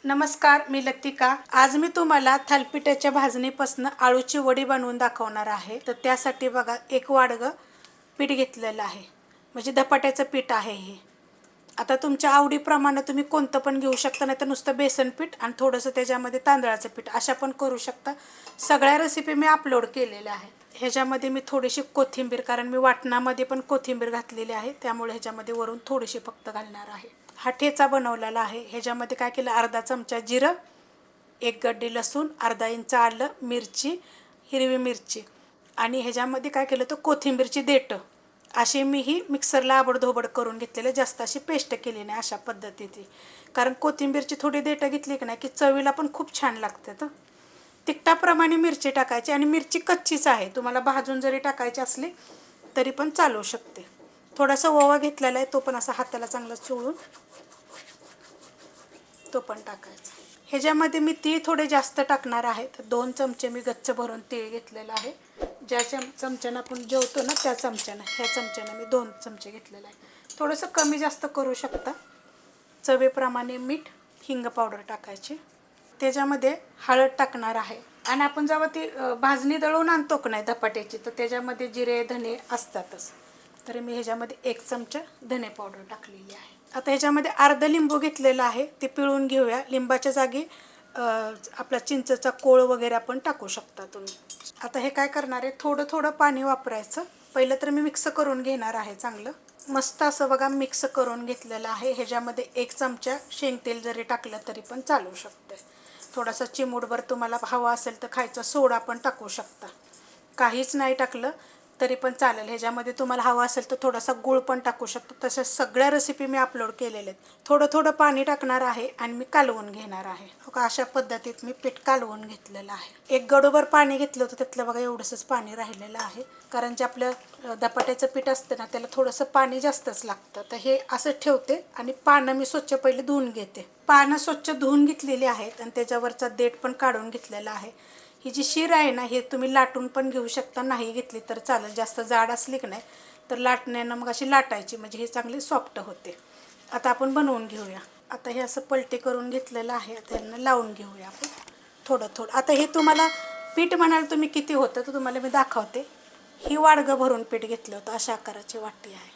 नमस्कार, मी लतिका। आज मी तुम्हाला थालीपीठाच्या भाजणीपासून आळूची वडी बनवून दाखवणार आहे। तर त्यासाठी बघा एक वाडगं पीठ घेतलेलं आहे, म्हणजे धपाट्याचं पीठ आहे हे। आता तुमच्या आवडीप्रमाणे तुम्ही कोणतं पण घेऊ शकता, नाही तर नुसतं बेसन पीठ आणि थोडंसं त्याच्यामध्ये तांदळाचं पीठ अशा पण करू शकता। सगळ्या रेसिपी मी अपलोड केलेल्या आहेत। ह्याच्यामध्ये मी थोडीशी कोथिंबीर, कारण मी वाटणामध्ये पण कोथिंबीर घातलेली आहे, त्यामुळे ह्याच्यामध्ये वरून थोडीशी फक्त घालणार आहे। हा ठेचा बनवलेला आहे। ह्याच्यामध्ये काय केलं, अर्धा चमचा जिरं, एक गड्डी लसूण, अर्धा इंच आलं, मिरची, हिरवी मिरची आणि ह्याच्यामध्ये काय केलं तर कोथिंबीरची देठं अशी मी ही मिक्सरला आबडधोबड करून घेतलेलं, जास्त अशी पेस्ट केली नाही अशा पद्धतीची। कारण कोथिंबीरची थोडी देठं घेतली की नाही की चवीला पण खूप छान लागतात। तिखटाप्रमाणे मिरची टाकायची आणि मिरची कच्चीच आहे, तुम्हाला भाजून जरी टाकायची असली तरी पण चालू शकते। थोडासा ओवा घेतलेला आहे, तो पण असा हाताला चांगला चोळून तो पण टाकायचा। ह्याच्यामध्ये मी तीळ थोडे जास्त टाकणार आहे, तर 2 चमचे मी गच्च भरून तीळ घेतलेला आहे। ज्या चमच्यानं आपण जेवतो ना त्या चमच्यानं, ह्या चमच्यानं मी 2 चमचे घेतलेला आहे। थोडंसं कमी जास्त करू शकता। चवीप्रमाणे मीठ, हिंग पावडर टाकायची। त्याच्यामध्ये हळद टाकणार आहे। आणि आपण जेव्हा ती भाजणी दळून आणतो की नाही धपाट्याची, तर त्याच्यामध्ये जिरे धने असतातच, तर मी ह्याच्यामध्ये 1 चमचा धने पावडर टाकलेली आहे। आता ह्याच्यामध्ये अर्ध लिंबू घेतलेला आहे, ते पिळून घेऊया। लिंबाच्या जागी आपला चिंचेचा कोळ वगैरे आपण टाकू शकता तुम्ही। आता हे काय करणार आहे, थोडं थोडं पाणी वापरायचं। पहिलं तर मी मिक्स करून घेणार आहे चांगलं, मस्त असं बघा मिक्स करून घेतलेलं आहे। ह्याच्यामध्ये 1 चमचा शेंगतेल जरी टाकलं तरी पण चालू शकते। थोडासा चिमूटभर तुम्हाला हवा असेल तर खायचा सोडा पण टाकू शकता, काहीच नाही टाकलं तरी पण चालेल। ह्याच्यामध्ये तुम्हाला हवा असेल तर थोडासा गूळ पण टाकू शकतो। तसं सगळ्या रेसिपी मी अपलोड केलेले आहेत। थोडं थोडं पाणी टाकणार आहे आणि मी कालवून घेणार आहे। अशा पद्धतीत मी पीठ कालवून घेतलेलं आहे। 1 गडूभर पाणी घेतलं होतं, त्यातलं बघा एवढंसंच पाणी राहिलेलं आहे, कारण जे आपलं धपाट्याचं पीठ असतं ना त्याला थोडंसं पाणी जास्तच लागतं। तर हे असं ठेवते आणि पानं मी स्वच्छ पहिले धुवून घेते। पानं स्वच्छ धुवून घेतलेली आहेत आणि त्याच्यावरचा देठ पण काढून घेतलेला आहे। ही जी शीर आहे ना, हे तुम्ही लाटून पण घेऊ शकता, नाही घेतली तर चालेल। जास्त जाड असली की नाही तर लाटण्यानं मग अशी लाटायची, म्हणजे हे चांगली सॉफ्ट होते। आता आपण बनवून घेऊया। आता हे असं पलटी करून घेतलेलं आहे, आता यांना लावून घेऊया आपण थोडं थोडं। आता हे तुम्हाला पीठ म्हणाल तुम्ही किती होतं तर तुम्हाला मी दाखवते। ही वाडगं भरून पीठ घेतलं होतं, अशा आकाराची वाटी आहे।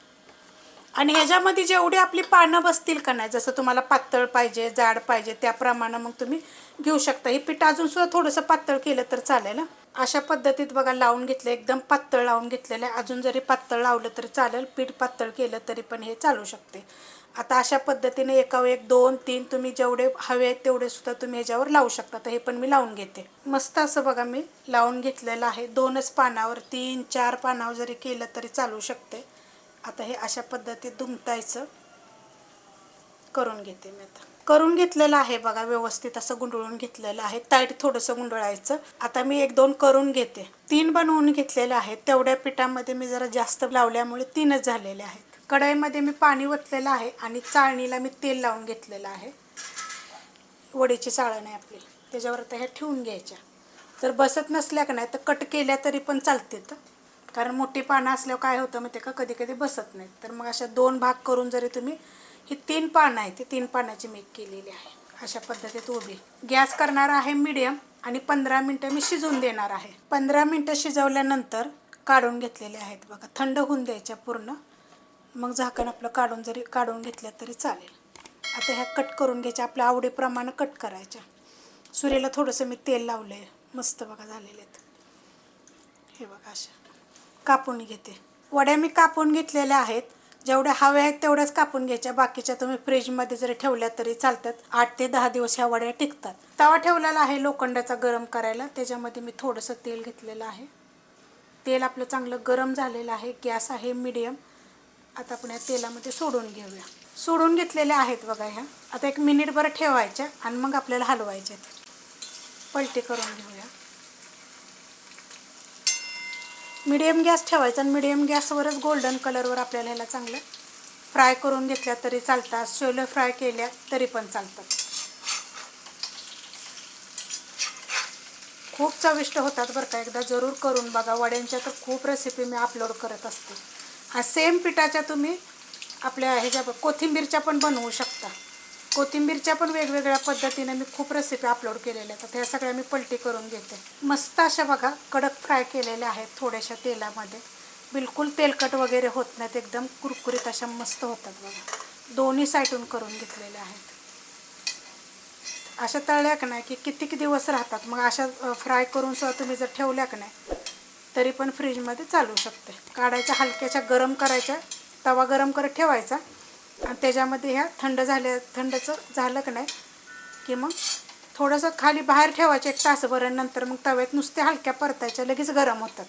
आणि ह्याच्यामध्ये जेवढी आपली पानं बसतील का नाही, जसं तुम्हाला पातळ पाहिजे जाड पाहिजे त्याप्रमाणे मग तुम्ही घेऊ शकता। हे पीठ अजून सुद्धा थोडंसं पातळ केलं तर चालेल। अशा पद्धतीत बघा लावून घेतलं, एकदम पातळ लावून घेतलेलं आहे। अजून जरी पातळ लावलं तरी चालेल, पीठ पातळ केलं तरी पण हे चालू शकते। आता अशा पद्धतीने एकावर एक 2 3 तुम्ही जेवढे हवे आहेत तेवढे सुद्धा तुम्ही ह्याच्यावर लावू शकता। तर हे पण मी लावून घेते। मस्त असं बघा मी लावून घेतलेलं आहे। 2च पानावर, 3 4 पानावर जरी केलं तरी चालू शकते। आता हे अशा पद्धतीत दुमटायचं करून घेते मी। आता करून घेतलेलं आहे बघा, व्यवस्थित असं गुंडळून घेतलेलं आहे। टाईट थोडंसं गुंडळायचं। आता मी 1 2 करून घेते। 3 बनवून घेतलेले आहेत। तेवढ्या पिठामध्ये मी जरा जास्त लावल्यामुळे 3च झालेले आहेत। कढईमध्ये मी पाणी ओतलेलं आहे आणि चाळणीला मी तेल लावून घेतलेलं आहे। वडीची चाळण आहे आपली, त्याच्यावर आता ह्या ठेवून घ्यायच्या। जर बसत नसल्या का नाही तर कट केल्या तरी पण चालते, कारण मोठी पानं असल्यावर काय होतं माहिती का, कधी कधी बसत नाहीत। तर मग अशा 2 भाग करून जरी तुम्ही, ही 3 पानं आहे, ती 3 पानाची मी केलेली आहे। अशा पद्धतीत उभी गॅस करणार आहे मीडियम आणि 15 मिनटं मी शिजवून देणार आहे। 15 मिनटं शिजवल्यानंतर काढून घेतलेले आहेत बघा, थंड होऊन द्यायच्या पूर्ण। मग झाकण आपलं काढून घेतलं तरी चालेल। आता ह्या कट करून घ्यायच्या, आपल्या आवडीप्रमाणे कट करायच्या। सुरीला थोडंसं मी तेल लावलं आहे, मस्त बघा झालेले आहेत। हे बघा अशा कापून घेते। वड्या मी कापून घेतलेल्या आहेत, जेवढ्या हव्या आहेत तेवढ्याच कापून घ्यायच्या। बाकीच्या तुम्ही फ्रीजमध्ये जरी ठेवल्या तरी चालतात, 8 ते 10 दिवस ह्या वड्या टिकतात। तवा ठेवलेला आहे लोखंडाचा गरम करायला, त्याच्यामध्ये मी थोडंसं तेल घेतलेलं आहे। तेल आपलं चांगलं गरम झालेलं आहे, गॅस आहे मीडियम। आता आपण या तेलामध्ये सोडून घेऊया। सोडून घेतलेले आहेत बघा ह्या। आता 1 मिनिटभर ठेवायच्या आणि मग आपल्याला हलवायच्या। पलटी करून घेऊया। मीडियम गॅस ठेवायचा आणि मीडियम गॅसवरच गोल्डन कलरवर आपल्याला ह्याला चांगलं फ्राय करून घेतल्या तरी चालतात, शोले फ्राय केल्या तरी पण चालतात। खूप चविष्ट होतात बरं का, एकदा जरूर करून बघा। वड्यांच्या तर खूप रेसिपी मी अपलोड करत असते। हा सेम पिठाच्या तुम्ही आपल्या ह्याच्या कोथिंबीरच्या पण बनवू शकता। कोथिंबीरच्या पण वेगवेगळ्या पद्धतीने मी खूप रेसिपी अपलोड केलेल्या आहेत. ह्या सगळ्या मी पलटी करून घेते. मस्त अशा बघा कडक फ्राय केलेल्या आहेत थोड्याशा तेलामध्ये. बिलकुल तेलकट वगैरे होत नाहीत, एकदम कुरकुरीत अशा मस्त होतात बघा. दोन्ही साईडून करून घेतलेल्या आहेत. अशा तळल्या का नाही की किती दिवस राहतात. मग अशा फ्राय करून सुद्धा तुम्ही जर ठेवल्या का नाही तरी पण फ्रीजमध्ये चालू शकते. काढायच्या, हलक्याच्या गरम करायच्या, तवा गरम करत ठेवायचा आणि त्याच्यामध्ये ह्या थंडचं झालं का नाही की मग थोडंसं खाली बाहेर ठेवायचं 1 तासभर. नंतर मग तव्यात नुसते हलक्या परतायच्या, लगेच गरम होतात.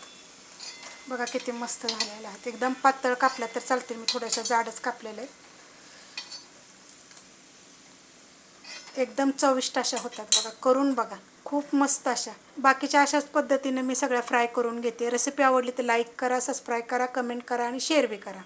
बघा किती मस्त झालेलं आहेत. एकदम पातळ कापल्या तर चालतील, मी थोड्याशा जाडच कापलेलं आहे. एकदम चविष्ट अशा होतात बघा. करून बघा, खूप मस्त अशा. बाकीच्या अशाच पद्धतीने मी सगळ्या फ्राय करून घेते. रेसिपी आवडली तर लाईक करा, सबस्क्राईब करा, कमेंट करा आणि शेअर बी करा.